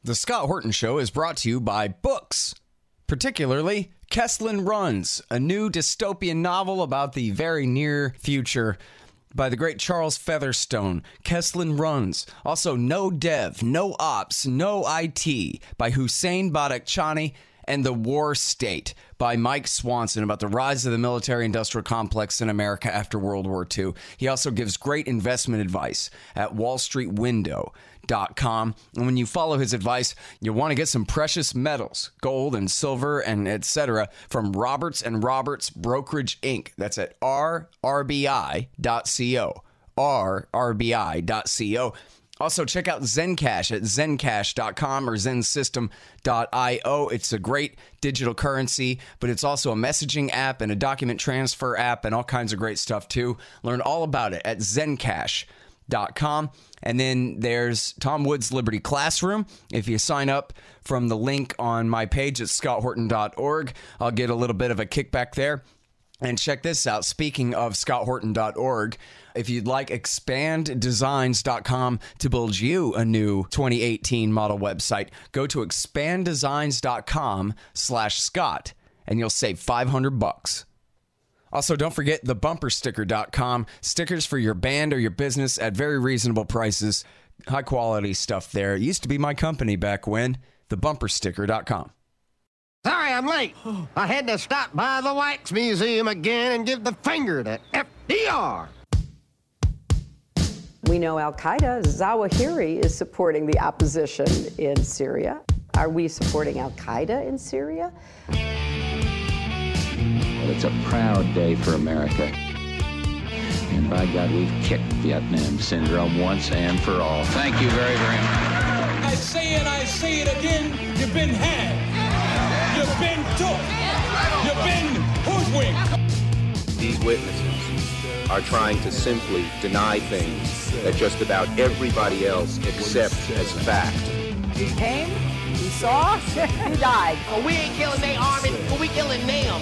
The Scott Horton Show is brought to you by books, particularly Kesslin Runs, a new dystopian novel about the very near future by the great Charles Featherstone. Kesslin Runs. Also, No Dev, No Ops, No IT by Hussein Badakhshani, and The War State by Mike Swanson about the rise of the military-industrial complex in America after World War II. He also gives great investment advice at wallstreetwindow.com. And when you follow his advice, you'll want to get some precious metals, gold and silver and etc. from Roberts & Roberts Brokerage Inc. That's at rrbi.co. rrbi.co. Also, check out Zencash at zencash.com or zensystem.io. It's a great digital currency, but it's also a messaging app and a document transfer app and all kinds of great stuff, too. Learn all about it at zencash.com. And then there's Tom Wood's Liberty Classroom. If you sign up from the link on my page at scotthorton.org, I'll get a little bit of a kickback there. And check this out. Speaking of scotthorton.org, if you'd like expanddesigns.com to build you a new 2018 model website, go to expanddesigns.com/Scott and you'll save $500. Also, don't forget thebumpersticker.com. Stickers for your band or your business at very reasonable prices. High quality stuff there. It used to be my company back when. Thebumpersticker.com. Sorry I'm late. I had to stop by the Wax Museum again and give the finger to FDR. We know Al-Qaeda, Zawahiri, is supporting the opposition in Syria. Are we supporting Al-Qaeda in Syria? Well, it's a proud day for America. And by God, we've kicked Vietnam syndrome once and for all. Thank you very, very much. I say it again, you've been had. You've been took. You've been hoodwinked. These witnesses are trying to simply deny things that just about everybody else accepts as fact. He came, he saw, he died. Well, we ain't killing their army, but we killing them.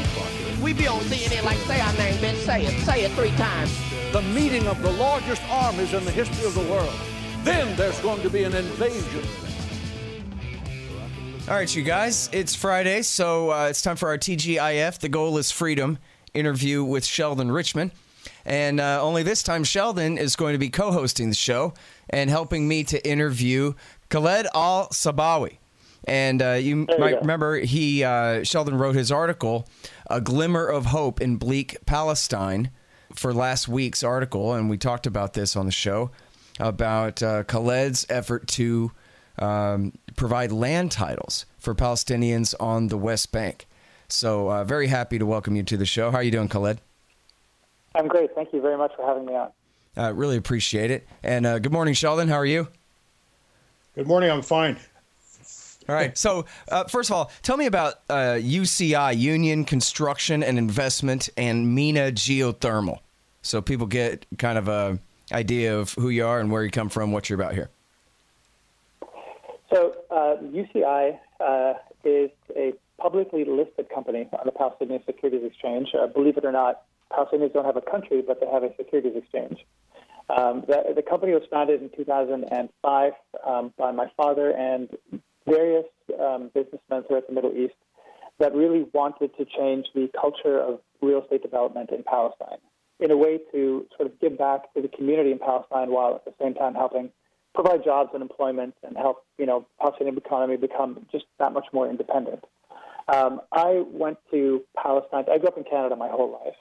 We be on CNN like, say our name, bitch, say it 3 times. The meeting of the largest armies in the history of the world. Then there's going to be an invasion. All right, you guys, it's Friday, so it's time for our TGIF, The Goal is Freedom interview with Sheldon Richman. And only this time, Sheldon is going to be co-hosting the show and helping me to interview Khaled Al Sabawi. And you might remember Sheldon wrote his article, A Glimmer of Hope in Bleak Palestine, for last week's article. And we talked about this on the show, about Khaled's effort to provide land titles for Palestinians on the West Bank. So very happy to welcome you to the show. How are you doing, Khaled? I'm great. Thank you very much for having me on. Really appreciate it. And good morning, Sheldon. How are you? Good morning. I'm fine. All right. So first of all, tell me about UCI, Union Construction and Investment, and MENA Geothermal, so people get kind of a idea of who you are and where you come from, what you're about here. So UCI is a publicly listed company on the Palestinian Securities Exchange. Believe it or not, Palestinians don't have a country, but they have a securities exchange. The company was founded in 2005 by my father and various businessmen throughout the Middle East that really wanted to change the culture of real estate development in Palestine in a way to sort of give back to the community in Palestine while at the same time helping provide jobs and employment and help, Palestinian economy become just that much more independent. I went to Palestine. I grew up in Canada my whole life.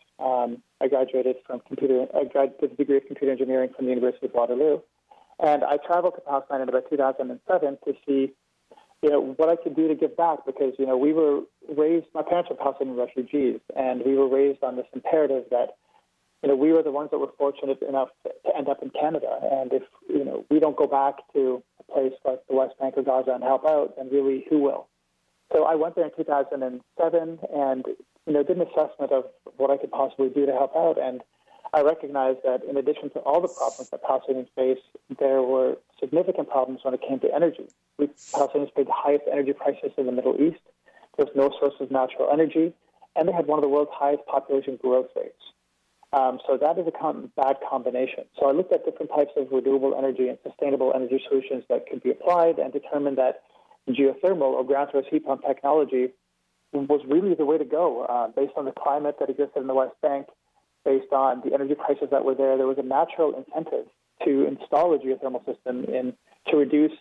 I graduated with a degree of computer engineering from the University of Waterloo. And I traveled to Palestine in about 2007 to see, what I could do to give back because, we were raised, my parents were Palestinian refugees, and we were raised on this imperative that, we were the ones that were fortunate enough to end up in Canada. And if, we don't go back to a place like the West Bank or Gaza and help out, then really who will? So I went there in 2007 and, did an assessment of what I could possibly do to help out. And I recognized that in addition to all the problems that Palestinians face, there were significant problems when it came to energy. Palestinians paid the highest energy prices in the Middle East. There was no source of natural energy, and they had one of the world's highest population growth rates. So that is a bad combination. So I looked at different types of renewable energy and sustainable energy solutions that could be applied and determined that geothermal or ground source heat pump technology was really the way to go. Based on the climate that existed in the West Bank, based on the energy prices that were there was a natural incentive to install a geothermal system to reduce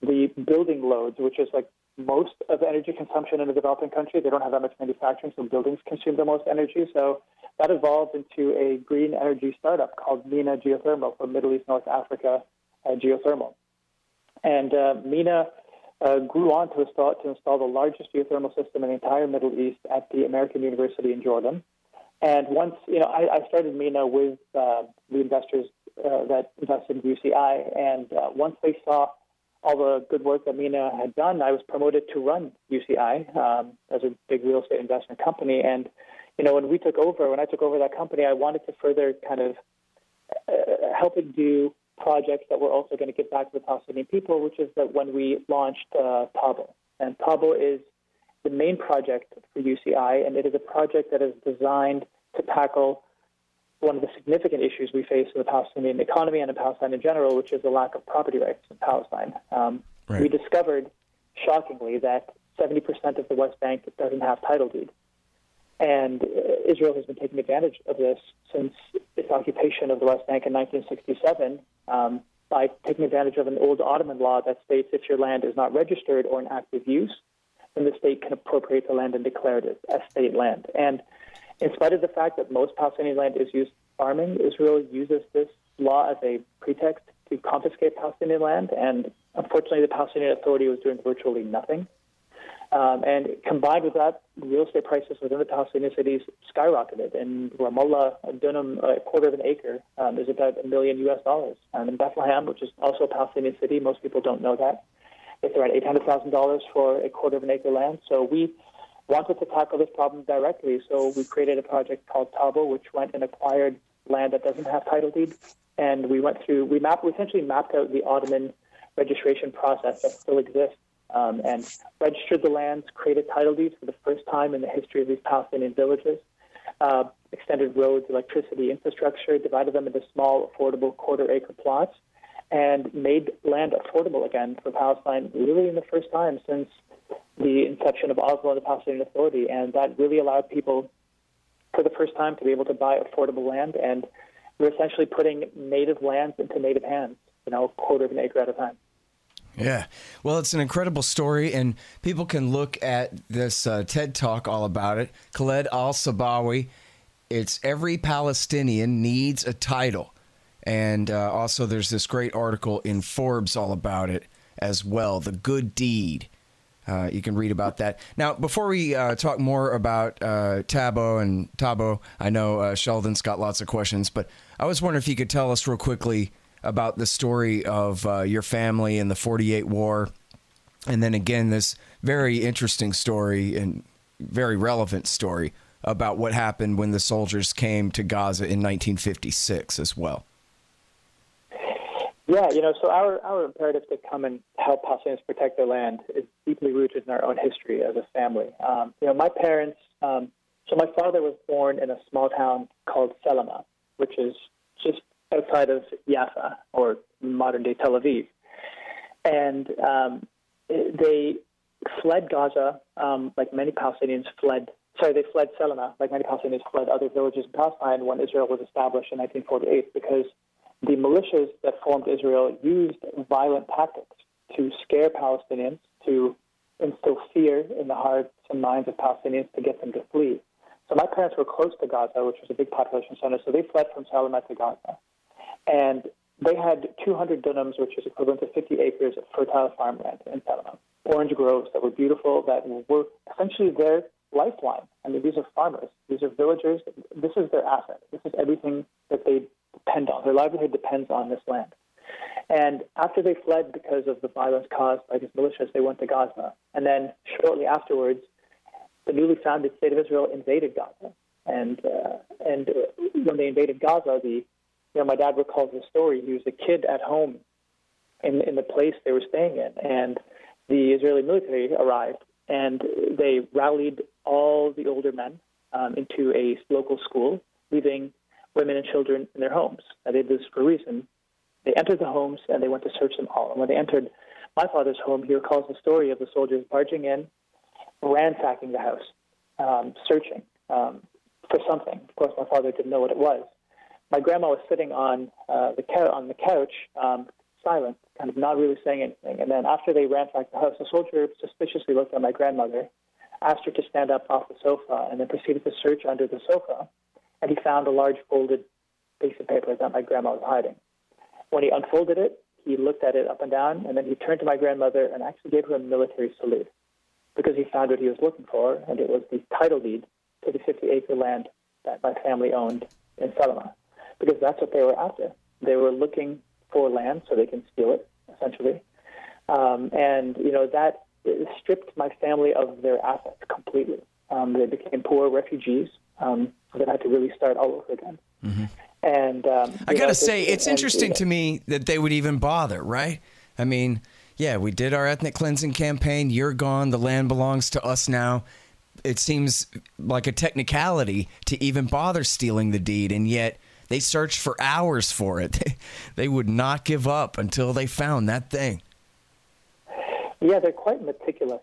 the building loads, which is like most of the energy consumption in a developing country. They don't have that much manufacturing, so buildings consume the most energy. So that evolved into a green energy startup called MENA Geothermal for Middle East, North Africa Geothermal. And MENA grew on to install the largest geothermal system in the entire Middle East at the American University in Jordan. And once, I started MENA with the investors that invested in UCI, and once they saw all the good work that MENA had done, I was promoted to run UCI as a big real estate investment company. And, when I took over that company, I wanted to further kind of help it do projects that were also going to give back to the Palestinian people, which is that when we launched tabo. And tabo is the main project for UCI, and it is a project that is designed to tackle one of the significant issues we face in the Palestinian economy and in Palestine in general, which is the lack of property rights in Palestine. Right. We discovered, shockingly, that 70% of the West Bank doesn't have title deed. And Israel has been taking advantage of this since its occupation of the West Bank in 1967 by taking advantage of an old Ottoman law that states if your land is not registered or in active use, then the state can appropriate the land and declare it as state land. And in spite of the fact that most Palestinian land is used for farming, Israel uses this law as a pretext to confiscate Palestinian land. And unfortunately, the Palestinian Authority was doing virtually nothing. And combined with that, real estate prices within the Palestinian cities skyrocketed. In Ramallah, a dunam, a quarter of an acre, is about $1 million US. And in Bethlehem, which is also a Palestinian city, most people don't know that, it's around $800,000 for a quarter of an acre land. So we wanted to tackle this problem directly. So we created a project called Tabo, which went and acquired land that doesn't have title deed. And we essentially mapped out the Ottoman registration process that still exists. And registered the lands, created title deeds for the first time in the history of these Palestinian villages, extended roads, electricity, infrastructure, divided them into small, affordable quarter-acre plots, and made land affordable again for Palestine really in the first time since the inception of Oslo and the Palestinian Authority. And that really allowed people for the first time to be able to buy affordable land. And we're essentially putting native lands into native hands, a quarter of an acre at a time. Yeah. Well, it's an incredible story, and people can look at this TED Talk all about it. Khaled Al Sabawi, it's Every Palestinian Needs a Title. And also there's this great article in Forbes all about it as well, The Good Deed. You can read about that. Now, before we talk more about Tabo, I know Sheldon's got lots of questions, but I was wondering if you could tell us real quickly about the story of your family and the 48 war. And then again, this very interesting story and very relevant story about what happened when the soldiers came to Gaza in 1956 as well. Yeah, so our imperative to come and help Palestinians protect their land is deeply rooted in our own history as a family. My parents, so my father was born in a small town called Selma, which is just outside of Jaffa, or modern-day Tel Aviv. And they fled Gaza like many Palestinians they fled Selma like many Palestinians fled other villages in Palestine when Israel was established in 1948, because the militias that formed Israel used violent tactics to scare Palestinians, to instill fear in the hearts and minds of Palestinians to get them to flee. So my parents were close to Gaza, which was a big population center, so they fled from Selma to Gaza. And they had 200 dunams, which is equivalent to 50 acres of fertile farmland in Selma. Orange groves that were beautiful, that were essentially their lifeline. I mean, these are farmers. These are villagers. This is their asset. This is everything that they depend on. Their livelihood depends on this land. And after they fled because of the violence caused by these militias, they went to Gaza. And then shortly afterwards, the newly founded state of Israel invaded Gaza. And when they invaded Gaza, my dad recalls the story. He was a kid at home in the place they were staying in, and the Israeli military arrived, and they rallied all the older men into a local school, leaving women and children in their homes. They did this for a reason. They entered the homes, and they went to search them all. And when they entered, my father's home, he recalls the story of the soldiers barging in, ransacking the house, searching for something. Of course, my father didn't know what it was. My grandma was sitting on the couch, silent, kind of not really saying anything. And then after they ransacked the house, the soldier suspiciously looked at my grandmother, asked her to stand up off the sofa, and then proceeded to search under the sofa. And he found a large folded piece of paper that my grandma was hiding. When he unfolded it, he looked at it up and down, and then he turned to my grandmother and actually gave her a military salute because he found what he was looking for, and it was the title deed to the 50-acre land that my family owned in Salama, because that's what they were after. They were looking for land so they can steal it, essentially. And, that stripped my family of their assets completely. They became poor refugees that had to really start all over again. Mm-hmm. And I got to say, it's interesting to me that they would even bother, right? I mean, yeah, we did our ethnic cleansing campaign. You're gone. The land belongs to us now. It seems like a technicality to even bother stealing the deed, and yet they searched for hours for it. They would not give up until they found that thing. Yeah, they're quite meticulous.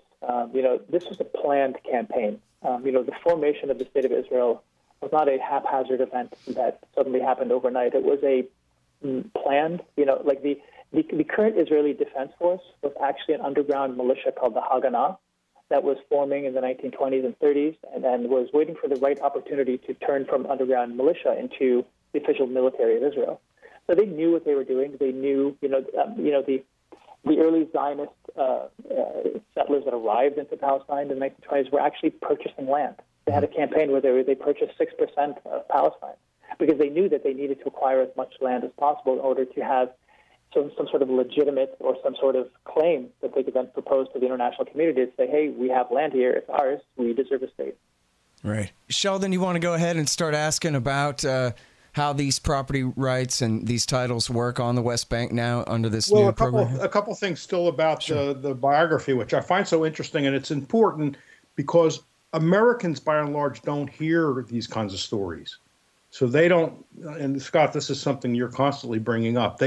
This was a planned campaign. The formation of the State of Israel was not a haphazard event that suddenly happened overnight. It was a planned, like the current Israeli Defense Force was actually an underground militia called the Haganah that was forming in the 1920s and 30s and then was waiting for the right opportunity to turn from underground militia into the official military of Israel. So they knew what they were doing. They knew, the early Zionist settlers that arrived into Palestine in the 1920s were actually purchasing land. They had a campaign where they purchased 6% of Palestine because they knew that they needed to acquire as much land as possible in order to have some sort of legitimate or some sort of claim that they could then propose to the international community to say, hey, we have land here, it's ours, we deserve a state. Right. Sheldon, you want to go ahead and start asking about how these property rights and these titles work on the West Bank now under this new program? A couple things still about the biography, which I find so interesting, and it's important because Americans, by and large, don't hear these kinds of stories. So they don't, and Scott, this is something you're constantly bringing up.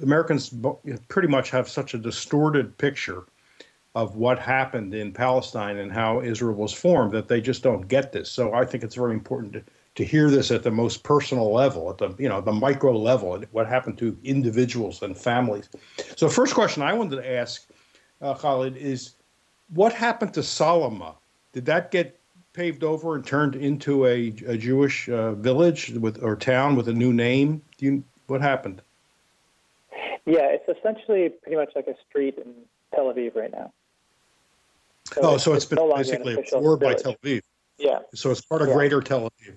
Americans pretty much have such a distorted picture of what happened in Palestine and how Israel was formed that they just don't get this. So I think it's very important to hear this at the most personal level, at the micro level, what happened to individuals and families. So first question I wanted to ask, Khaled, is what happened to Salama? Did that get paved over and turned into a Jewish village or town with a new name? What happened? Yeah, it's essentially pretty much like a street in Tel Aviv right now. So it's been no basically absorbed by Tel Aviv. Yeah. So it's part of Greater Tel Aviv.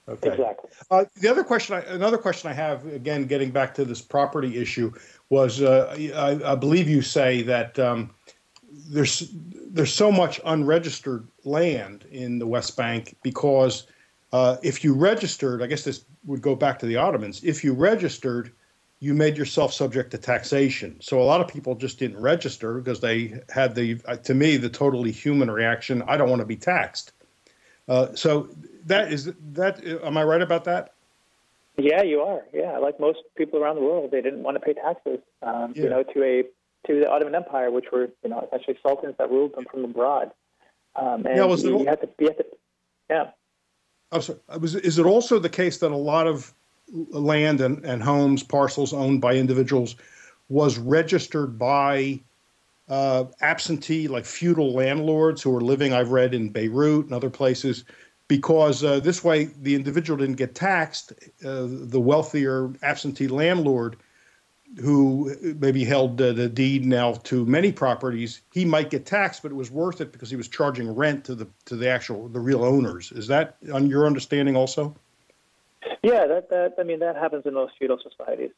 Okay. Exactly. Another question I have, again, getting back to this property issue, was I believe you say that there's so much unregistered land in the West Bank because if you registered, I guess this would go back to the Ottomans, if you registered, you made yourself subject to taxation. So a lot of people just didn't register because they had to me, the totally human reaction, I don't want to be taxed. So am I right about that? Yeah, you are. Yeah, like most people around the world, they didn't want to pay taxes, to the Ottoman Empire, which were, essentially sultans that ruled them from abroad. Is it also the case that a lot of land and homes, parcels owned by individuals was registered by absentee, like feudal landlords who were living, I've read, in Beirut and other places, because this way the individual didn't get taxed. The wealthier absentee landlord who maybe held the deed now to many properties, he might get taxed, but it was worth it because he was charging rent to the real owners. Is that on your understanding also? Yeah, that happens in most feudal societies.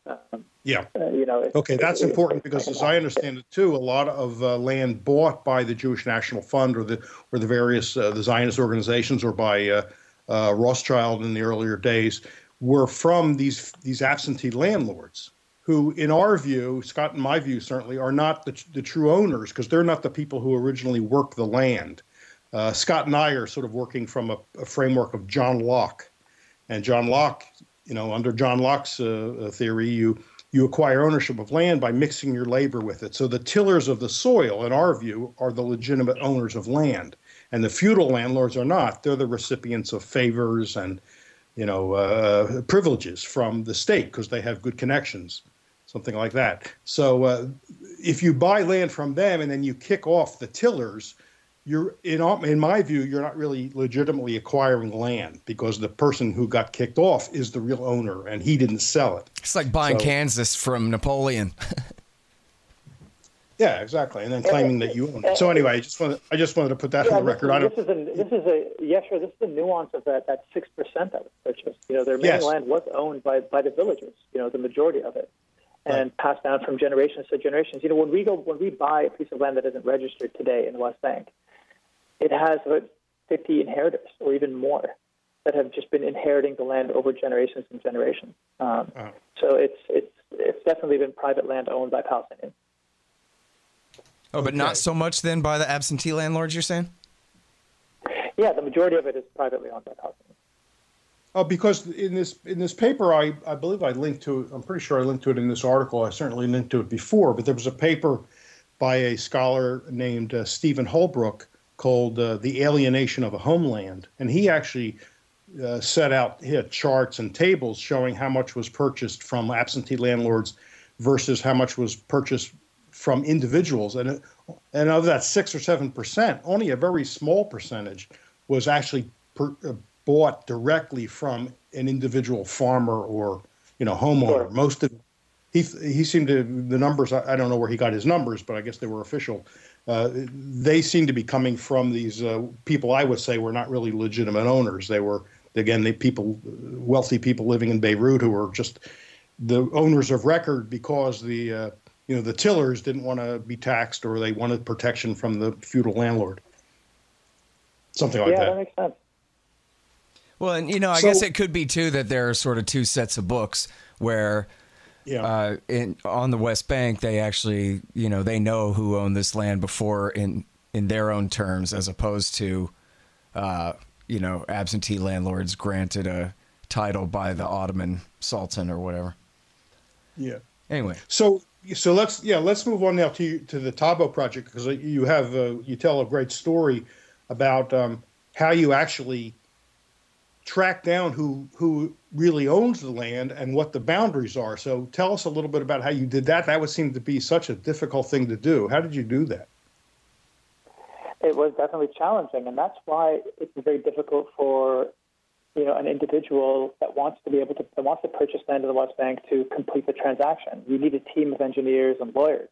Okay, that's important because, as I understand it too, a lot of land bought by the Jewish National Fund or the various the Zionist organizations or by Rothschild in the earlier days were from these absentee landlords, who, in our view, Scott, in my view, certainly are not the true owners because they're not the people who originally worked the land. Scott and I are sort of working from a framework of John Locke. And John Locke, under John Locke's theory, you acquire ownership of land by mixing your labor with it. So the tillers of the soil, in our view, are the legitimate owners of land. And the feudal landlords are not. They're the recipients of favors and, privileges from the state because they have good connections, something like that. So if you buy land from them and then you kick off the tillers, you're in my view, you're not really legitimately acquiring land because the person who got kicked off is the real owner and he didn't sell it. It's like buying Kansas from Napoleon. Yeah, exactly, and then claiming that you own it. So anyway, I just wanted to put that on the record. This is a nuance of that 6% that was purchased. Their main land was owned by the villagers. The majority of it, and passed down from generations to generations. When we buy a piece of land that isn't registered today in the West Bank, it has about 50 inheritors or even more that have just been inheriting the land over generations and generations. So it's definitely been private land owned by Palestinians. Oh, but not so much then by the absentee landlords, you're saying? Yeah, the majority of it is privately owned by Palestinians. Oh, because in this paper, I believe I linked to it. I'm pretty sure I linked to it in this article. I certainly linked to it before, but there was a paper by a scholar named Stephen Holbrook called The Alienation of a Homeland. And he actually set out charts and tables showing how much was purchased from absentee landlords versus how much was purchased from individuals. And of that 6 or 7%, only a very small percentage was actually bought directly from an individual farmer or homeowner. Sure. Most of he seemed to, the numbers, I don't know where he got his numbers, but I guess they were official. They seem to be coming from these people I would say were not really legitimate owners. They were, again, wealthy people living in Beirut who were just the owners of record because the tillers didn't want to be taxed or they wanted protection from the feudal landlord. Something like that. Yeah, that makes sense. Well, and, I guess it could be, too, that there are sort of two sets of books where on the West Bank, they actually, they know who owned this land before in their own terms, as opposed to, absentee landlords granted a title by the Ottoman Sultan or whatever. Yeah. Anyway. So let's move on now to the Tabo project, because you tell a great story about how you actually track down who really owns the land and what the boundaries are. So tell us a little bit about how you did that. That would seem to be such a difficult thing to do. How did you do that? It was definitely challenging, and that's why it's very difficult for an individual that wants to purchase land in the West Bank to complete the transaction. You need a team of engineers and lawyers,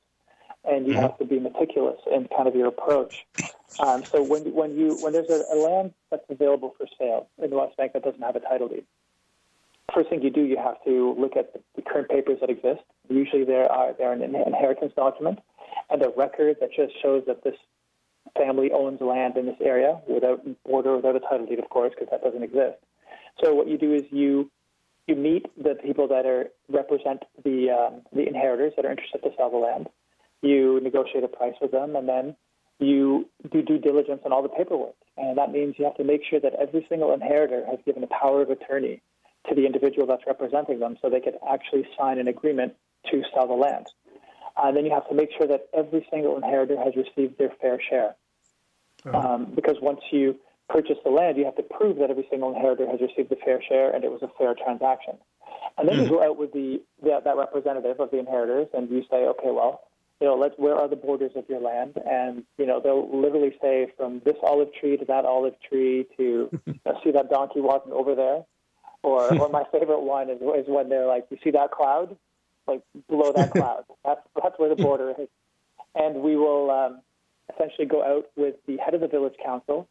and you have to be meticulous in kind of your approach. So when there's a land that's available for sale in the West Bank that doesn't have a title deed, first thing you do, you have to look at the current papers that exist. Usually they're an inheritance document and a record that just shows that this family owns land in this area without a title deed, of course, because that doesn't exist. So what you do is you meet the people that represent the inheritors that are interested to sell the land. You negotiate a price with them, and then you do due diligence on all the paperwork. And that means you have to make sure that every single inheritor has given a power of attorney to the individual that's representing them so they could actually sign an agreement to sell the land. And then you have to make sure that every single inheritor has received their fair share. Because once you purchase the land, you have to prove that every single inheritor has received a fair share and it was a fair transaction. And then you go out with that representative of the inheritors and you say, okay, well, where are the borders of your land? And, they'll literally say from this olive tree to that olive tree to see that donkey walking over there. Or my favorite one is when they're like, you see that cloud? Like below that cloud. That's where the border is. And we will essentially go out with the head of the village council,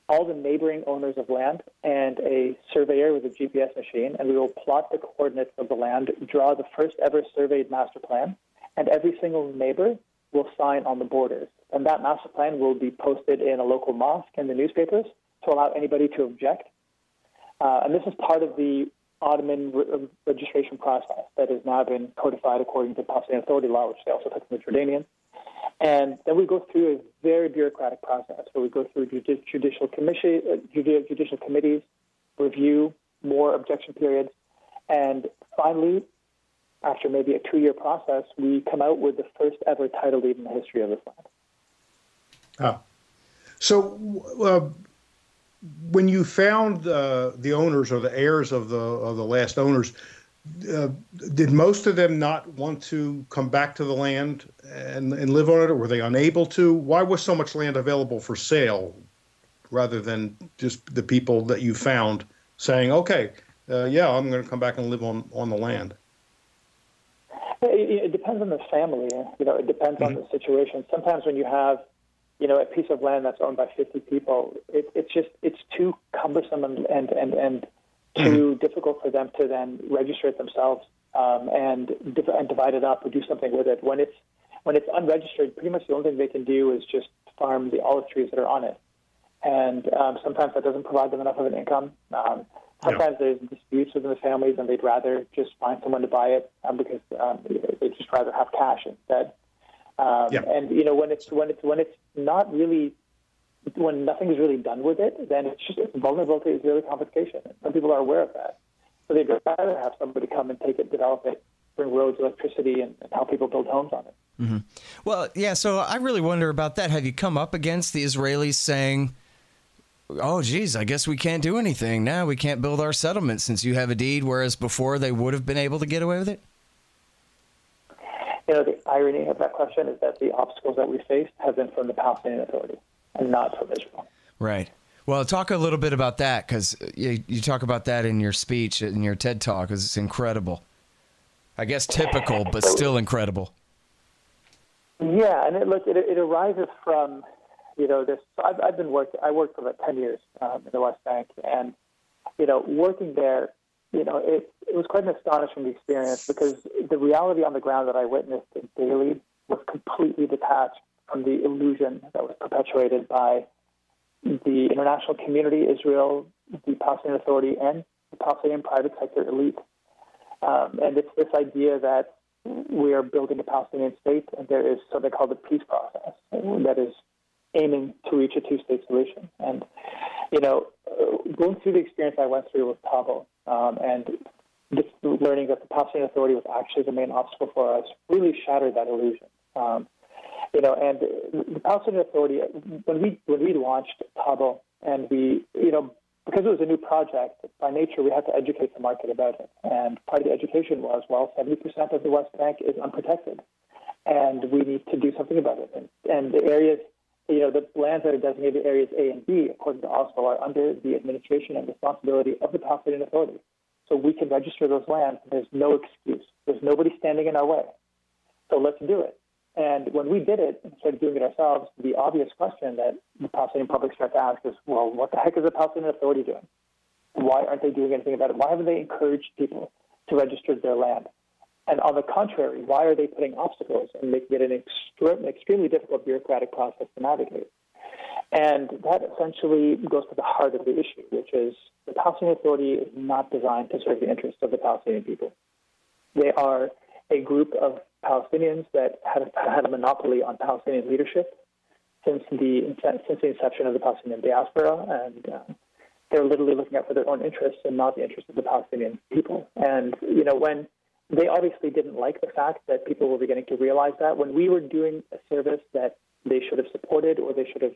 all the neighboring owners of land, and a surveyor with a GPS machine, and we will plot the coordinates of the land, draw the first ever surveyed master plan, and every single neighbor will sign on the borders. And that master plan will be posted in a local mosque and the newspapers to allow anybody to object. And this is part of the Ottoman registration process that has now been codified according to Palestinian Authority law, which they also took from the Jordanians. And then we go through a very bureaucratic process where we go through judicial committees, review, more objection periods, and finally after maybe a 2-year process, we come out with the first ever title deed in the history of this land. So when you found the owners or the heirs of the last owners, did most of them not want to come back to the land and live on it, or were they unable to? Why was so much land available for sale rather than just the people that you found saying, okay, yeah, I'm going to come back and live on the land? It depends on the family. It depends on the situation. Sometimes when you have, a piece of land that's owned by 50 people, it's too cumbersome and too difficult for them to then register it themselves and divide it up or do something with it. When it's unregistered, pretty much the only thing they can do is just farm the olive trees that are on it. And sometimes that doesn't provide them enough of an income. Sometimes there's disputes within the families, and they'd rather just find someone to buy it because they'd just rather have cash instead. And when nothing is really done with it, then it's vulnerable to Israeli confiscation. Some people are aware of that, so they'd rather have somebody come and take it, develop it, bring roads, electricity, and help people build homes on it. Mm-hmm. Well, yeah. So I really wonder about that. Have you come up against the Israelis saying, oh, geez, I guess we can't do anything now. We can't build our settlement since you have a deed, whereas before they would have been able to get away with it? The irony of that question is that the obstacles that we faced have been from the Palestinian Authority and not from Israel. Right. Well, talk a little bit about that, because you talk about that in your speech, in your TED Talk, because it's incredible. I guess typical, but still incredible. Yeah, and it arises from... this. I worked for about 10 years in the West Bank, and working there, it was quite an astonishing experience because the reality on the ground that I witnessed daily was completely detached from the illusion that was perpetuated by the international community, Israel, the Palestinian Authority, and the Palestinian private sector elite. And it's this idea that we are building a Palestinian state, and there is something called the peace process that is aiming to reach a two-state solution. And, going through the experience I went through with tabo and just learning that the Palestinian Authority was actually the main obstacle for us really shattered that illusion. And the Palestinian Authority, when we launched tabo, and we, because it was a new project, by nature we had to educate the market about it. And part of the education was, 70% of the West Bank is unprotected, and we need to do something about it. And the areas, the lands that are designated areas A and B, according to Oslo, are under the administration and responsibility of the Palestinian Authority. So we can register those lands. There's no excuse. There's nobody standing in our way. So let's do it. And when we did it and started doing it ourselves, the obvious question that the Palestinian public started to ask is, well, what the heck is the Palestinian Authority doing? Why aren't they doing anything about it? Why haven't they encouraged people to register their land? And on the contrary, why are they putting obstacles and making it an extremely difficult bureaucratic process to navigate? And that essentially goes to the heart of the issue, which is the Palestinian Authority is not designed to serve the interests of the Palestinian people. They are a group of Palestinians that have had a monopoly on Palestinian leadership since the inception of the Palestinian diaspora, and they're literally looking out for their own interests and not the interests of the Palestinian people. And, when they obviously didn't like the fact that people were beginning to realize that when we were doing a service that they should have supported, or they should have,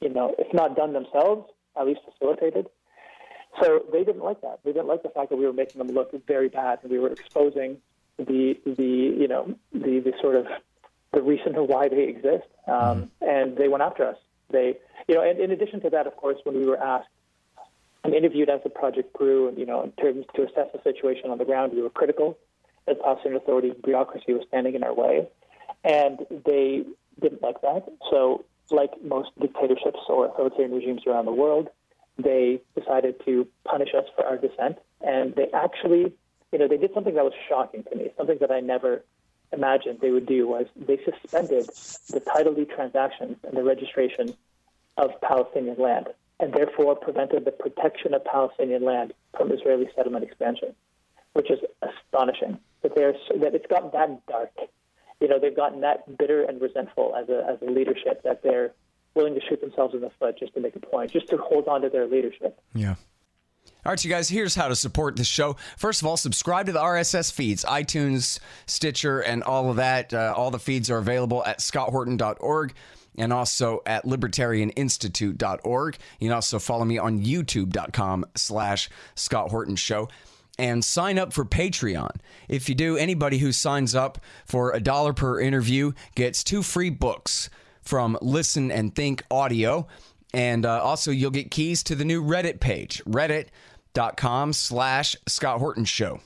if not done themselves, at least facilitated. So they didn't like that. They didn't like the fact that we were making them look very bad, and we were exposing the sort of the reason why they exist. And they went after us. And in addition to that, of course, when we were asked and interviewed as the project grew, and, in terms to assess the situation on the ground, we were critical that the Palestinian Authority bureaucracy was standing in our way, and they didn't like that. So, like most dictatorships or authoritarian regimes around the world, they decided to punish us for our dissent, and they actually, they did something that was shocking to me, something that I never imagined they would do, was they suspended the title deed transactions and the registration of Palestinian land, and therefore prevented the protection of Palestinian land from Israeli settlement expansion, which is astonishing. That it's gotten that dark. They've gotten that bitter and resentful as a leadership that they're willing to shoot themselves in the foot just to make a point, just to hold on to their leadership. Yeah. All right, you guys, here's how to support the show. First of all, subscribe to the RSS feeds, iTunes, Stitcher, and all of that. All the feeds are available at scotthorton.org and also at libertarianinstitute.org. You can also follow me on youtube.com/Scott Horton Show. And sign up for Patreon. If you do, anybody who signs up for $1 per interview gets 2 free books from Listen and Think Audio. And also, you'll get keys to the new Reddit page, reddit.com/Scott Horton Show.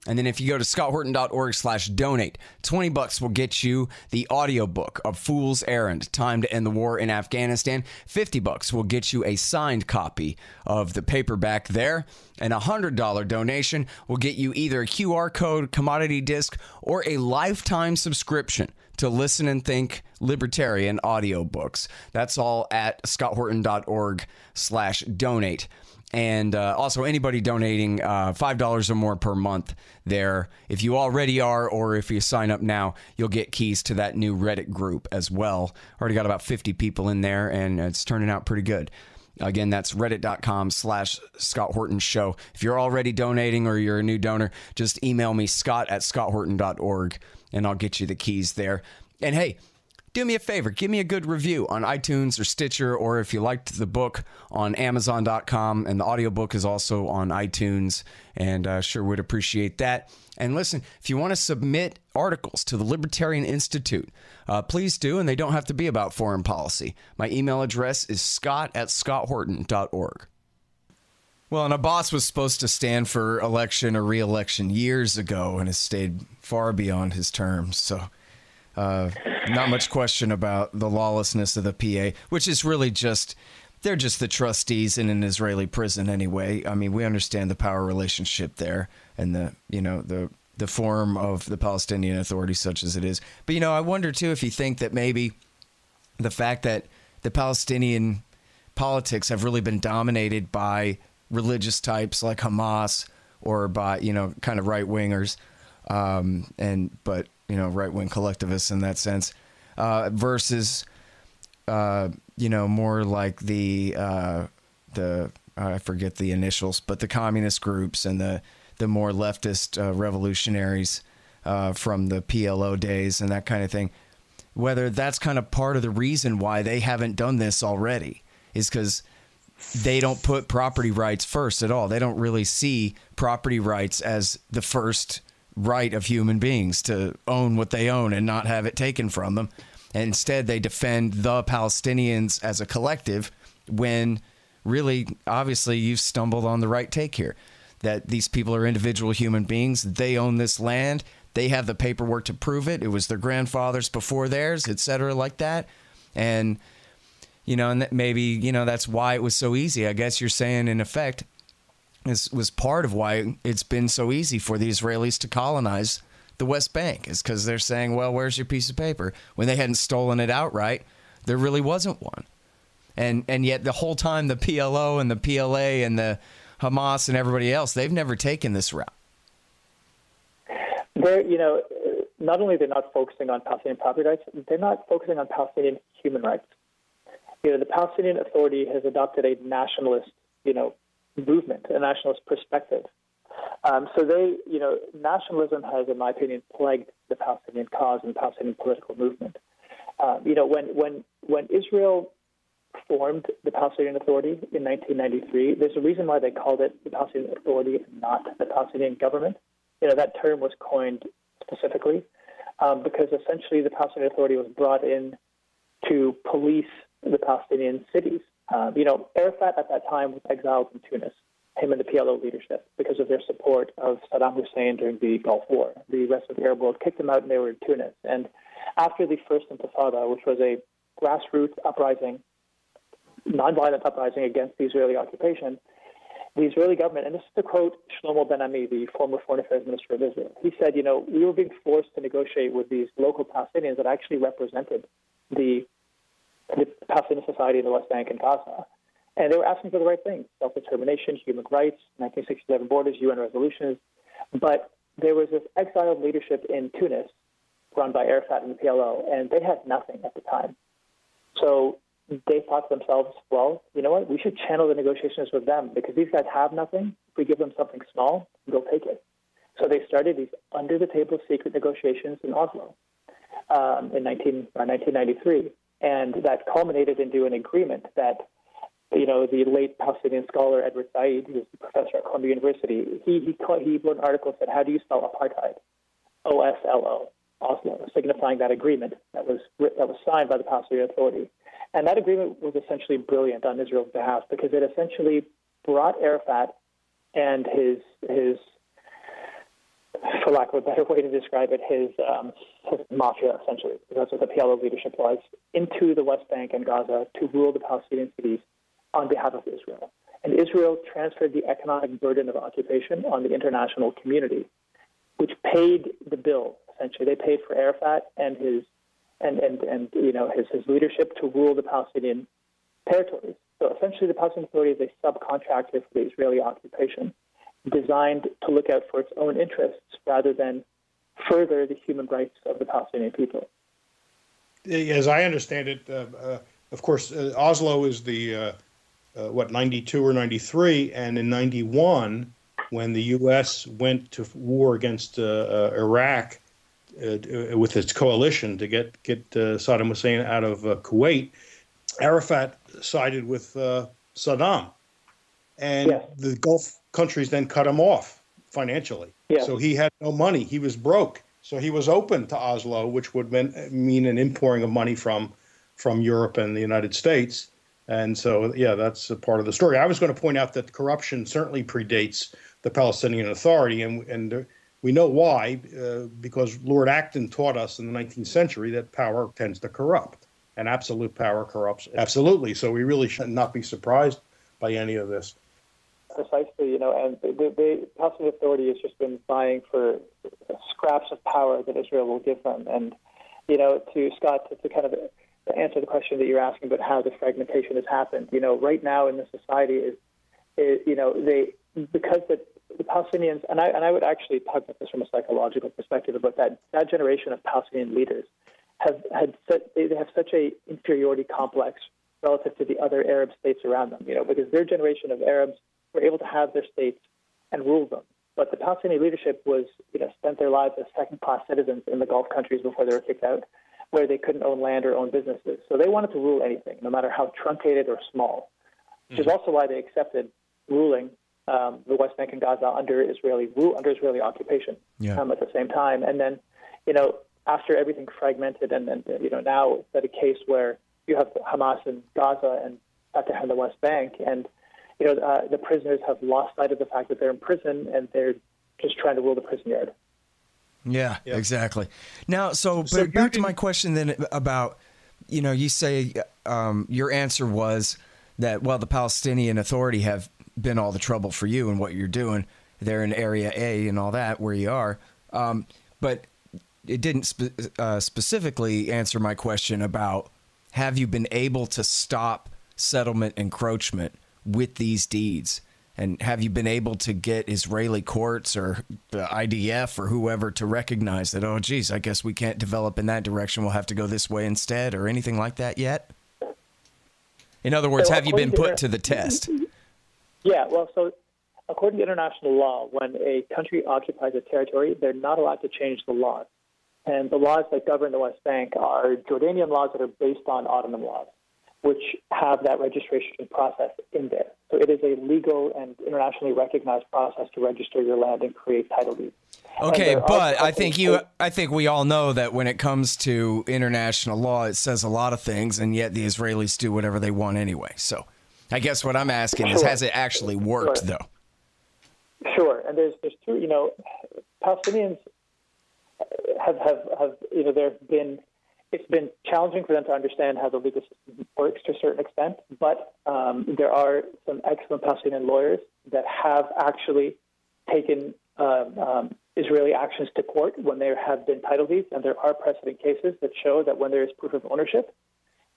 And then if you go to scotthorton.org/donate, $20 will get you the audiobook of Fool's Errand, Time to End the War in Afghanistan. $50 will get you a signed copy of the paperback there. And a $100 donation will get you either a QR code, commodity disc, or a lifetime subscription to Listen and Think Libertarian audiobooks. That's all at scotthorton.org/donate. And also anybody donating $5 or more per month there. If you already are, or if you sign up now, you'll get keys to that new Reddit group as well. Already got about 50 people in there, and it's turning out pretty good. Again, that's reddit.com/Scott Horton Show. If you're already donating or you're a new donor, just email me, scott@scotthorton.org, and I'll get you the keys there. And hey, do me a favor, give me a good review on iTunes or Stitcher, or if you liked the book, on Amazon.com, and the audiobook is also on iTunes, and sure would appreciate that. And listen, if you want to submit articles to the Libertarian Institute, please do, and they don't have to be about foreign policy. My email address is scott@scotthorton.org. Well, and Abbas was supposed to stand for election or re-election years ago and has stayed far beyond his term, so... not much question about the lawlessness of the PA, which is really they're just the trustees in an Israeli prison anyway. I mean, we understand the power relationship there and the form of the Palestinian Authority such as it is. But, I wonder, too, if you think that maybe the fact that the Palestinian politics have really been dominated by religious types like Hamas or by, kind of right-wingers, right-wing collectivists in that sense, versus, more like I forget the initials, but the communist groups and the more leftist revolutionaries from the PLO days and that kind of thing, whether that's kind of part of the reason why they haven't done this already is because they don't put property rights first at all. They don't really see property rights as the first right of human beings to own what they own and not have it taken from them. And instead, they defend the Palestinians as a collective when really, obviously, you've stumbled on the right take here, that these people are individual human beings. They own this land. They have the paperwork to prove it. It was their grandfathers before theirs, et cetera, like that. And, and that maybe, that's why it was so easy. I guess you're saying, in effect, this was part of why it's been so easy for the Israelis to colonize the West Bank, is because they're saying, well, where's your piece of paper? When they hadn't stolen it outright, there really wasn't one. And yet the whole time the PLO and the PLA and the Hamas and everybody else, they've never taken this route. They're, not only they're not focusing on Palestinian property rights, they're not focusing on Palestinian human rights. The Palestinian Authority has adopted a nationalist, movement, a nationalist perspective. So they, nationalism has, in my opinion, plagued the Palestinian cause and the Palestinian political movement. When Israel formed the Palestinian Authority in 1993, there's a reason why they called it the Palestinian Authority and not the Palestinian government. That term was coined specifically because essentially the Palestinian Authority was brought in to police the Palestinian cities. Arafat at that time was exiled in Tunis, him and the PLO leadership, because of their support of Saddam Hussein during the Gulf War. The rest of the Arab world kicked them out and they were in Tunis. And after the First Intifada, which was a grassroots uprising, nonviolent uprising against the Israeli occupation, the Israeli government, and this is to quote Shlomo Ben-Ami, the former Foreign Affairs Minister of Israel, he said, we were being forced to negotiate with these local Palestinians that actually represented the Palestinian society in the West Bank and Gaza. And they were asking for the right things: self-determination, human rights, 1967 borders, UN resolutions. But there was this exiled leadership in Tunis run by Arafat and the PLO, and they had nothing at the time. So they thought to themselves, well, you know what? We should channel the negotiations with them because these guys have nothing. If we give them something small, they'll take it. So they started these under-the-table secret negotiations in Oslo in 1993. And that culminated into an agreement that, the late Palestinian scholar Edward Said, who was a professor at Columbia University, he wrote an article that said, how do you spell apartheid? OSLO, Oslo, signifying that agreement that was signed by the Palestinian Authority. And that agreement was essentially brilliant on Israel's behalf because it essentially brought Arafat and his for lack of a better way to describe it, his mafia, essentially, because that's what the PLO leadership was, into the West Bank and Gaza to rule the Palestinian cities on behalf of Israel. And Israel transferred the economic burden of occupation on the international community, which paid the bill. Essentially, they paid for Arafat and his leadership to rule the Palestinian territories. So essentially, the Palestinian Authority is a subcontractor for the Israeli occupation, designed to look out for its own interests rather than further the human rights of the Palestinian people. As I understand it, of course, Oslo is the 92 or 93, and in 91, when the U.S. went to war against Iraq with its coalition to get Saddam Hussein out of Kuwait, Arafat sided with Saddam, and the Gulf countries then cut him off financially. So he had no money; he was broke. So he was open to Oslo, which would mean an importing of money from Europe and the United States. And so, that's a part of the story. I was going to point out that corruption certainly predates the Palestinian Authority, and we know why, because Lord Acton taught us in the 19th century that power tends to corrupt, and absolute power corrupts absolutely. So we really should not be surprised by any of this. Precisely, and the Palestinian Authority has just been vying for scraps of power that Israel will give them. And, to Scott, to kind of answer the question that you're asking about how the fragmentation has happened, right now in the society because the Palestinians, and I would actually talk about this from a psychological perspective about that generation of Palestinian leaders they have such a inferiority complex relative to the other Arab states around them, because their generation of Arabs were able to have their states and rule them. But the Palestinian leadership was, spent their lives as second-class citizens in the Gulf countries before they were kicked out, where they couldn't own land or own businesses. So they wanted to rule anything, no matter how truncated or small, which is also why they accepted ruling the West Bank and Gaza under Israeli occupation at the same time. And then, after everything fragmented, and then, now it's at a case where you have Hamas in Gaza and Fatah in the West Bank, and the prisoners have lost sight of the fact that they're in prison and they're just trying to rule the prison yard. Yeah, exactly. Now, so back to my question then about, you say your answer was that, well, the Palestinian Authority have been all the trouble for you and what you're doing. They're in Area A and all that, where you are. But it didn't specifically answer my question about, have you been able to stop settlement encroachment with these deeds? And have you been able to get Israeli courts or the IDF or whoever to recognize that, oh, geez, I guess we can't develop in that direction, we'll have to go this way instead, or anything like that yet? In other words, have you been put to the test? Yeah, well, so according to international law, when a country occupies a territory, they're not allowed to change the laws. And the laws that govern the West Bank are Jordanian laws that are based on Ottoman laws, which have that registration process in there. So it is a legal and internationally recognized process to register your land and create title deeds. Okay, but I think we all know that when it comes to international law, it says a lot of things, and yet the Israelis do whatever they want anyway. So I guess what I'm asking is, has it actually worked, though? Sure, and there's two, Palestinians have it's been challenging for them to understand how the legal system works to a certain extent, but there are some excellent Palestinian lawyers that have actually taken Israeli actions to court when there have been title deeds, and there are precedent cases that show that when there is proof of ownership,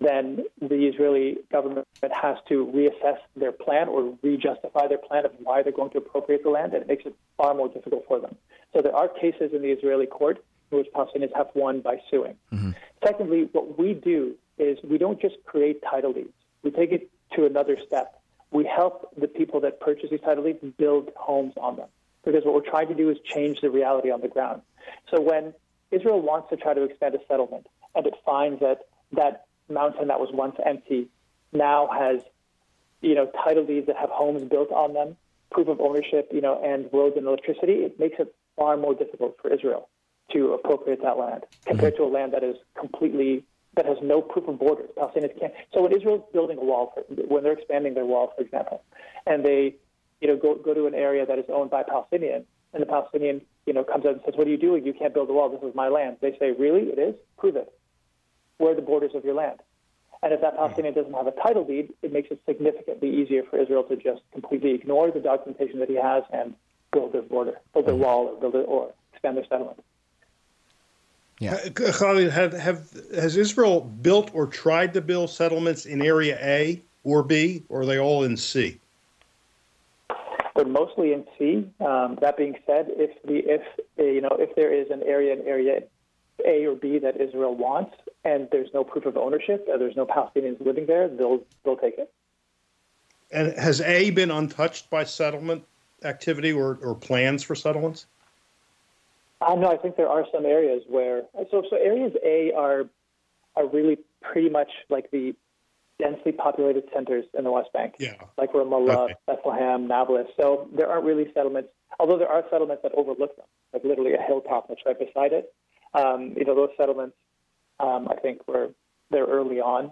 then the Israeli government has to reassess their plan or re-justify their plan of why they're going to appropriate the land, and it makes it far more difficult for them. So there are cases in the Israeli court in which Palestinians have won by suing. Mm-hmm. Secondly, what we do is we don't just create title deeds. we take it to another step. We help the people that purchase these title deeds build homes on them, because what we're trying to do is change the reality on the ground. So when Israel wants to try to expand a settlement and it finds that that mountain that was once empty now has, title deeds that have homes built on them, proof of ownership, and roads and electricity, it makes it far more difficult for Israel to appropriate that land compared to a land that has no proof of borders. Palestinians can't. So when Israel's building a wall, when they're expanding their wall, for example, and they, go to an area that is owned by Palestinians, and the Palestinian, comes out and says, "What are you doing? You can't build a wall. This is my land." They say, "Really? It is? Prove it. Where are the borders of your land?" And if that Palestinian doesn't have a title deed, it makes it significantly easier for Israel to just completely ignore the documentation that he has and build their border, build their wall, or expand their settlement. Yeah. Khaled, has Israel built or tried to build settlements in Area A or B, or are they all in C? They're mostly in C. That being said, if there is an area in Area A or B that Israel wants, and there's no proof of ownership, there's no Palestinians living there, they'll take it. And has A been untouched by settlement activity or plans for settlements? No, I think there are some areas where so areas A are really pretty much like the densely populated centers in the West Bank, like Ramallah, Bethlehem, Nablus. So there aren't really settlements, although there are settlements that overlook them, like literally a hilltop that's right beside it. Those settlements, I think, were there early on.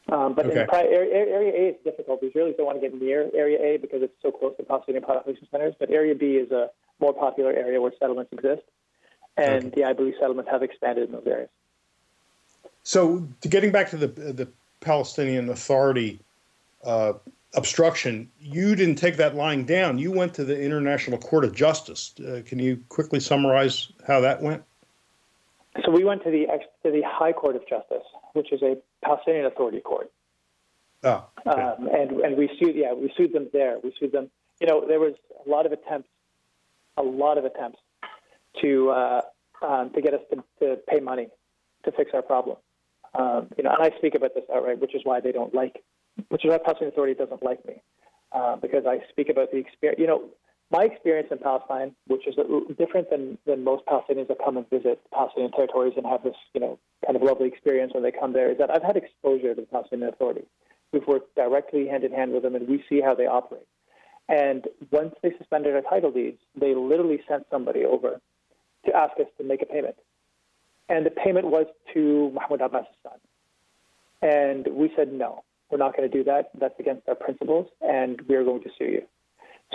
But in Area A is difficult. The Israelis don't want to get near Area A because it's so close to Palestinian population centers. But Area B is a more popular area where settlements exist. And, I believe settlements have expanded in those areas. So getting back to the Palestinian Authority obstruction, you didn't take that lying down. You went to the International Court of Justice. Can you quickly summarize how that went? So we went to the High Court of Justice, which is a Palestinian Authority court. Oh, okay. And we sued them there. We sued them. There was a lot of attempts to get us to pay money to fix our problem. And I speak about this outright, which is why Palestinian Authority doesn't like me, because I speak about the experience. My experience in Palestine, which is different than most Palestinians that come and visit Palestinian territories and have this, kind of lovely experience when they come there, is that I've had exposure to the Palestinian Authority. We've worked directly hand in hand with them, and we see how they operate. And once they suspended our title deeds, they literally sent somebody over to ask us to make a payment. And the payment was to Mahmoud Abbas' son. And we said, no, we're not going to do that. That's against our principles, and we're going to sue you.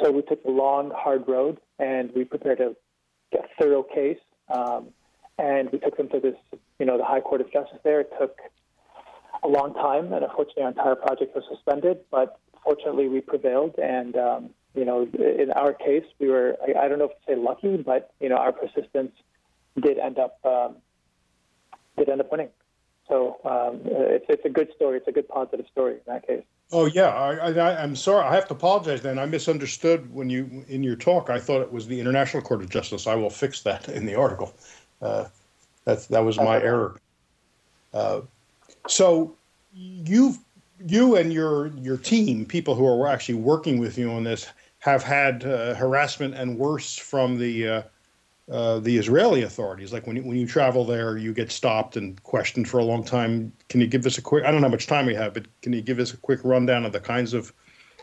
So we took the long, hard road, and we prepared a thorough case, and we took them to this, the High Court of Justice there. It took a long time, and unfortunately our entire project was suspended, but fortunately we prevailed, and, in our case, we were, I don't know if to say lucky, but, our persistence did end up winning. So it's a good story. It's a good positive story in that case. Oh, yeah. I'm sorry. I have to apologize then. I misunderstood in your talk. I thought it was the International Court of Justice. I will fix that in the article. That was my error. So you and your team, people who are actually working with you on this, have had harassment and worse from the Israeli authorities. Like when you travel there, you get stopped and questioned for a long time. Can you give us I don't know how much time we have, but can you give us a quick rundown of the kinds of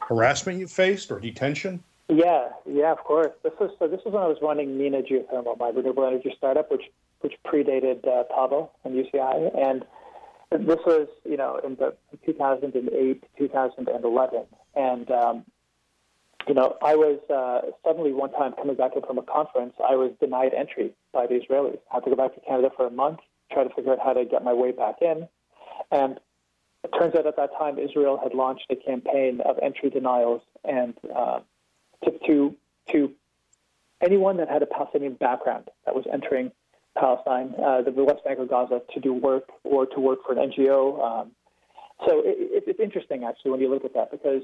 harassment you faced or detention? Yeah, of course. This was when I was running MENA Geothermal, my renewable energy startup, which predated tabo and UCI. And this was, in 2008, 2011. And, I was suddenly one time coming back in from a conference, I was denied entry by the Israelis. I had to go back to Canada for a month, try to figure out how to get my way back in. And it turns out at that time, Israel had launched a campaign of entry denials and to anyone that had a Palestinian background that was entering Palestine, the West Bank or Gaza, to do work or to work for an NGO. So it's interesting, actually, when you look at that, because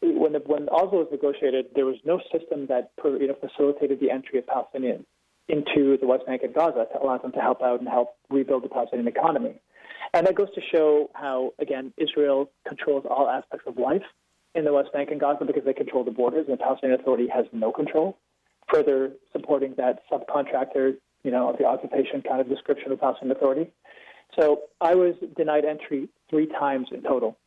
when Oslo was negotiated, there was no system that facilitated the entry of Palestinians into the West Bank and Gaza to allow them to help out and help rebuild the Palestinian economy. And that goes to show how, again, Israel controls all aspects of life in the West Bank and Gaza because they control the borders, and the Palestinian Authority has no control, further supporting that subcontractor, of the occupation kind of description of the Palestinian Authority. So I was denied entry 3 times in total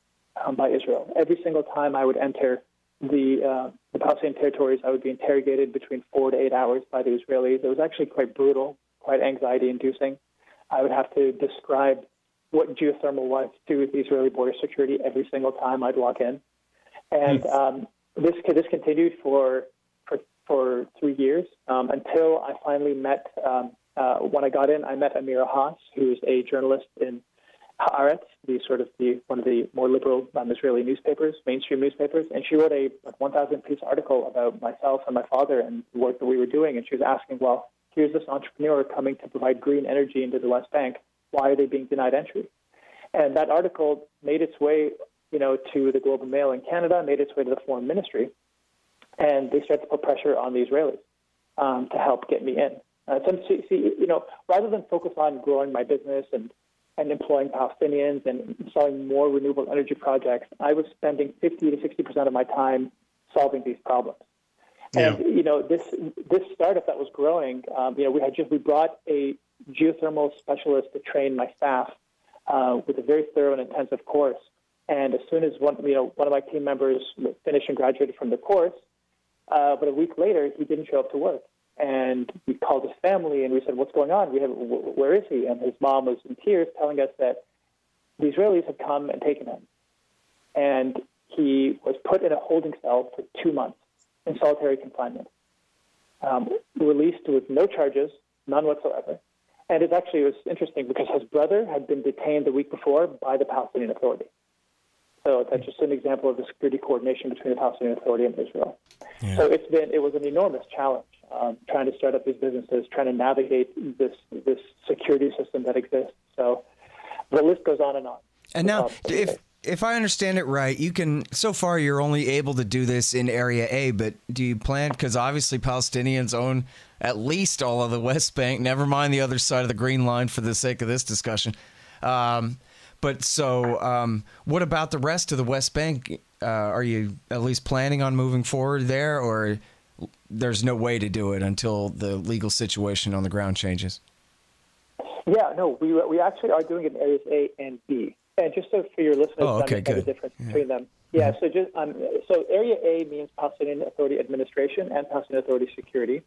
by Israel. Every single time I would enter the Palestinian territories, I would be interrogated between 4 to 8 hours by the Israelis. It was actually quite brutal, quite anxiety-inducing. I would have to describe what geothermal was to the Israeli border security every single time I'd walk in. And this continued for 3 years until I finally met, when I got in, I met Amira Haas, who's a journalist in Haaretz, one of the more liberal Israeli newspapers, mainstream newspapers, and she wrote a 1,000-piece article about myself and my father and the work that we were doing, and she was asking, well, here's this entrepreneur coming to provide green energy into the West Bank. Why are they being denied entry? And that article made its way, to the Globe and Mail in Canada, made its way to the Foreign Ministry, and they started to put pressure on the Israelis to help get me in. Rather than focus on growing my business and employing Palestinians and selling more renewable energy projects, I was spending 50 to 60% of my time solving these problems. Yeah. And, this startup that was growing, we brought a geothermal specialist to train my staff with a very thorough and intensive course. And as soon as one of my team members finished and graduated from the course, but a week later, he didn't show up to work. And we called his family and we said, what's going on? Where is he? And his mom was in tears telling us that the Israelis had come and taken him. And he was put in a holding cell for 2 months in solitary confinement, released with no charges, none whatsoever. And it was interesting because his brother had been detained the week before by the Palestinian Authority. So that's just an example of the security coordination between the Palestinian Authority and Israel. Yeah. So it was an enormous challenge trying to start up these businesses, trying to navigate this security system that exists. So the list goes on and on. And now, if I understand it right, so far you're only able to do this in Area A, but do you plan, because obviously Palestinians own at least all of the West Bank, never mind the other side of the Green Line for the sake of this discussion. But what about the rest of the West Bank? Are you at least planning on moving forward there, or there's no way to do it until the legal situation on the ground changes? Yeah, no, we actually are doing it in areas A and B. And just so for your listeners to understand the difference between them. Yeah, so Area A means Palestinian Authority Administration and Palestinian Authority Security.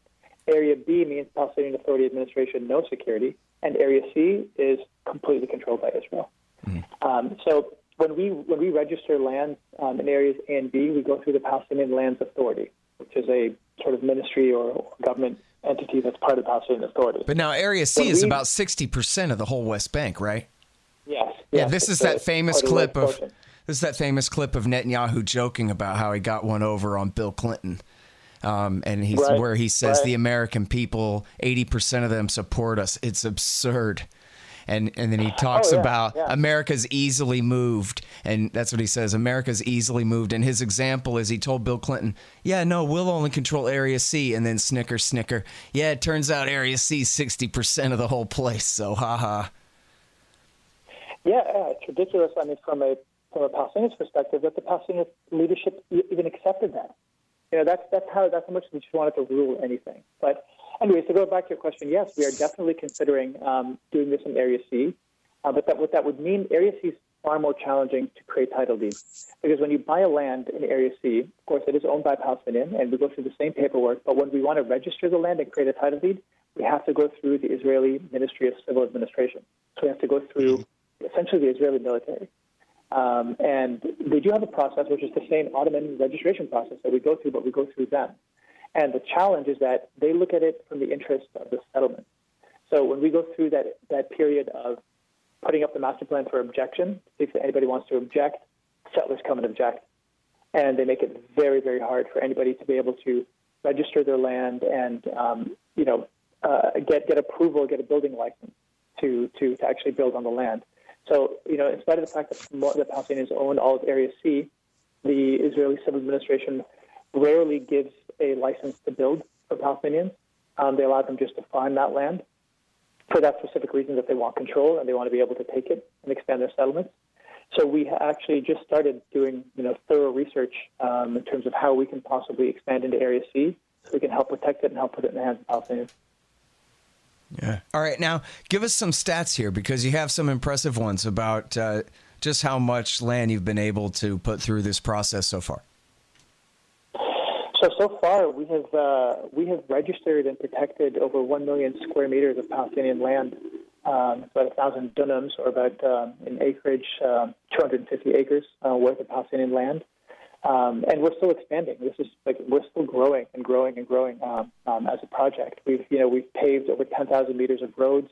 Area B means Palestinian Authority Administration, no security. And Area C is completely controlled by Israel. So when we register lands in areas A and B, we go through the Palestinian Lands Authority, which is a sort of ministry or government entity that's part of the Palestinian Authority. But now Area C is about 60% of the whole West Bank, right? Yes. Yeah, this is that famous clip of Netanyahu joking about how he got one over on Bill Clinton. And where he says the American people, 80% of them support us. It's absurd. And then he talks about America's easily moved. And that's what he says. America's easily moved. And his example is he told Bill Clinton, we'll only control Area C. And then snicker. Yeah, it turns out Area C is 60% of the whole place. So, haha. Yeah, it's ridiculous. I mean, from a Palestinian perspective, that the Palestinian leadership even accepted that. That's how much we just wanted to rule anything. But anyways, to go back to your question, yes, we are definitely considering doing this in Area C. But what that would mean, Area C is far more challenging to create title deeds. Because when you buy a land in Area C, of course, it is owned by Palestinian, and we go through the same paperwork. But when we want to register the land and create a title deed, we have to go through the Israeli Ministry of Civil Administration. So we have to go through essentially the Israeli military. And they do have a process, which is the same Ottoman registration process that we go through, but we go through them. And the challenge is that they look at it from the interest of the settlement. So when we go through that period of putting up the master plan for objection, if anybody wants to object, settlers come and object. And they make it very, very hard for anybody to be able to register their land and, get approval, get a building license to actually build on the land. So, in spite of the fact that the Palestinians own all of Area C, the Israeli Civil Administration rarely gives a license to build for Palestinians. They allow them just to farm that land. for that specific reason that they want control and they want to be able to take it and expand their settlements. So we actually just started doing, thorough research in terms of how we can possibly expand into Area C so we can help protect it and help put it in the hands of Palestinians. Yeah. All right. Now, give us some stats here because you have some impressive ones about just how much land you've been able to put through this process so far. So far, we have registered and protected over 1 million square meters of Palestinian land, about 1,000 dunams, or about in acreage, 250 acres worth of Palestinian land. And we're still expanding. This is we're still growing and growing and growing as a project. We've paved over 10,000 meters of roads.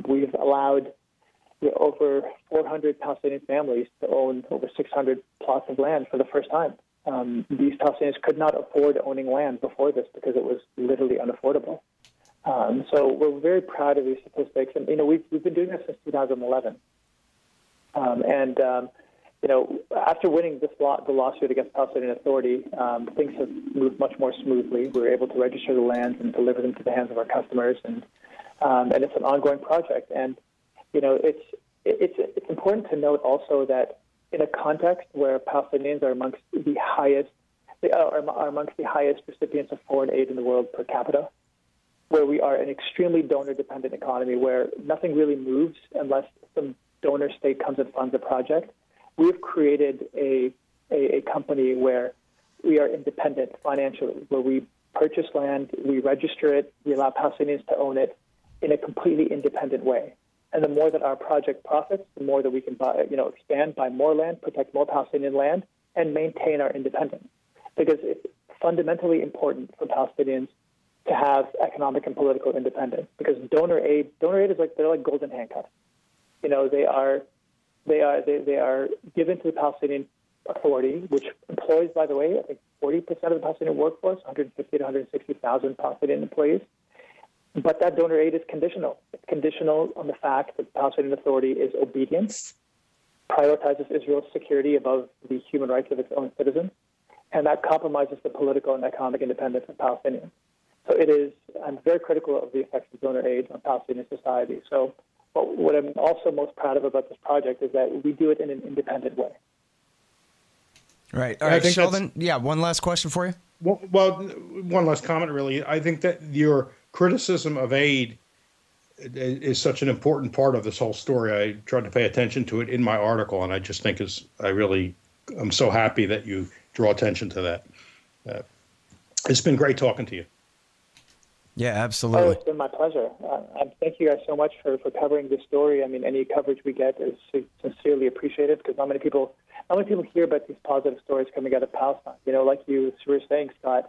We've allowed over 400 Palestinian families to own over 600 plots of land for the first time. These Palestinians could not afford owning land before this because it was literally unaffordable. So we're very proud of these statistics, and we've been doing this since 2011. After winning the lawsuit against Palestinian Authority, things have moved much more smoothly. We were able to register the lands and deliver them to the hands of our customers, and it's an ongoing project. And it's important to note also that in a context where Palestinians are amongst the highest recipients of foreign aid in the world per capita, where we are an extremely donor-dependent economy, where nothing really moves unless some donor state comes and funds a project, we have created a company where we are independent financially, where we purchase land, we register it, we allow Palestinians to own it in a completely independent way. And the more that our project profits, the more that we can expand, buy more land, protect more Palestinian land, and maintain our independence. Because it's fundamentally important for Palestinians to have economic and political independence. Because donor aid is they're like golden handcuffs. They are given to the Palestinian Authority, which employs, by the way, I think 40% of the Palestinian workforce, 150 to 160,000 Palestinian employees. But that donor aid is conditional. It's conditional on the fact that the Palestinian Authority is obedient, prioritizes Israel's security above the human rights of its own citizens, and that compromises the political and economic independence of Palestinians. So I'm very critical of the effects of donor aid on Palestinian society. So what I'm also most proud of about this project is that we do it in an independent way. Right. All right, Sheldon, one last question for you. Well, one last comment, really. I think that your criticism of aid is such an important part of this whole story. I tried to pay attention to it in my article, and I just think I'm so happy that you draw attention to that. It's been great talking to you. Yeah, absolutely. It's been my pleasure. Thank you guys so much for covering this story. I mean, any coverage we get is sincerely appreciated because not many people hear about these positive stories coming out of Palestine. Like you were saying, Scott,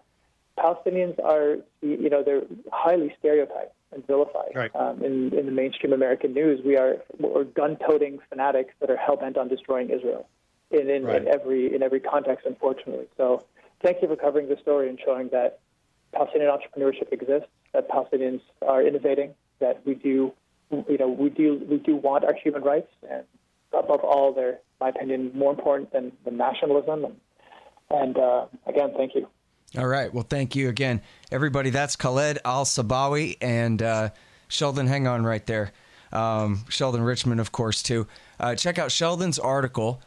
Palestinians are, they're highly stereotyped and vilified. Right. In the mainstream American news, we're gun-toting fanatics that are hell-bent on destroying Israel in every context, unfortunately. So thank you for covering the story and showing that Palestinian entrepreneurship exists, that Palestinians are innovating, that we do want our human rights, and above all, they're, in my opinion, more important than nationalism. And again, thank you. All right. Well, thank you again, everybody. That's Khaled Al Sabawi and Sheldon. Hang on right there. Sheldon Richman, of course, too. Check out Sheldon's article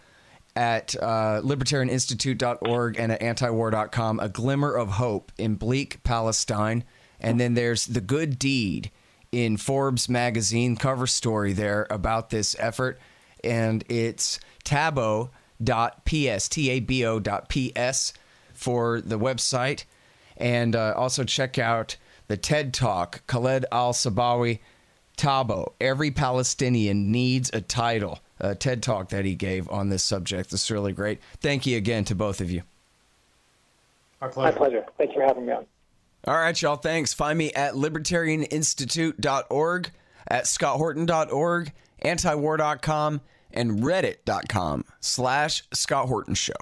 at libertarianinstitute.org and at antiwar.com, A Glimmer of Hope in Bleak Palestine. And then there's The Good Deed in Forbes magazine, cover story there about this effort. And it's tabo.ps, tabo.ps for the website. And also check out the TED Talk, Khaled Al Sabawi, Tabo, Every Palestinian Needs a Title, a TED Talk that he gave on this subject. It's really great. Thank you again to both of you. My pleasure. My pleasure. Thanks for having me on. All right, y'all. Thanks. Find me at libertarianinstitute.org, at scotthorton.org, antiwar.com, and reddit.com/Scott Horton Show.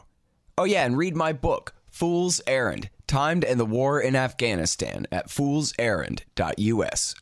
Oh, yeah, and read my book, Fool's Errand, Time to End the War in Afghanistan, at foolserrand.us.